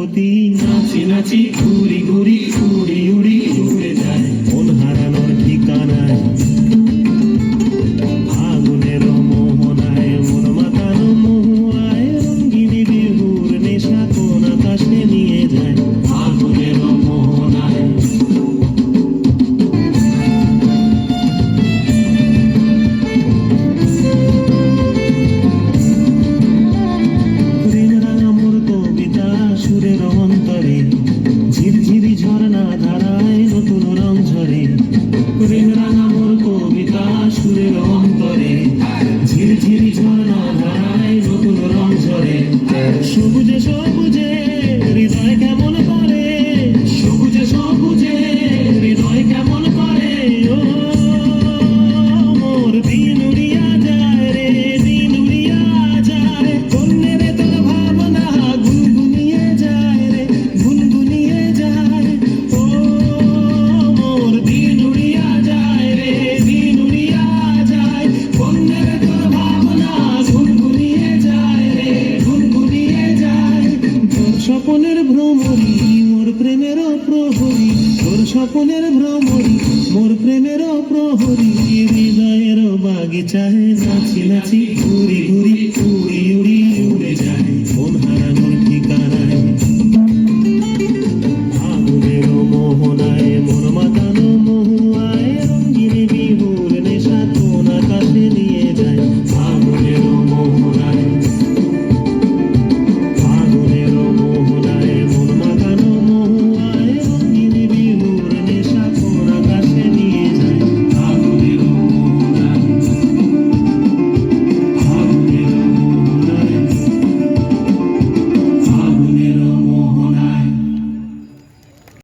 প্রতি নাচি নাচি ঘুরি ঘুরি উড়ি উড়ি উড়ে যায় মন হারানোর ঠিকানায় আগুনের মোহনায় মন মাতানো মোহনায় রঙ্গিনী বিহুর নেশা কোন আকাশে নিয়ে যায় আগুনের মোহনায় সুরের অন্তরে ঝিরঝিরি ঝর্ণা ধারায় নতুন রং ঝরে প্রেম রাঙা মোর কবিতা সুরের অন্তরে ঝিরঝিরি ঝর্ণা ধারায় নতুন রং ঝরে সবুজে সবুজে হৃদয় কেমন করে সবুজে সবুজে হৃদয় কেমন করে ও মোর দিন উড়িয়া যায় রে দিন উড়িয়া যায় কন্যে রে তোর ভাবনা গুনগুনিয়ে যায় রে গুনগুনিয়ে যায় ও মোর দিন উড়িয়া যায় রে দিন উড়িয়া যায় কন্যে রে তোর ভাবনা গুনগুনিয়ে যায় রে গুনগুনিয়ে যায় তোর স্বপনের ভ্রমরি মোর প্রেমের প্রহরী তোর স্বপনের ভ্রমরি মোর প্রেমের প্রহরী হৃদয়ের বাগিচায় নাচি নাচি ঘুরি ঘুরি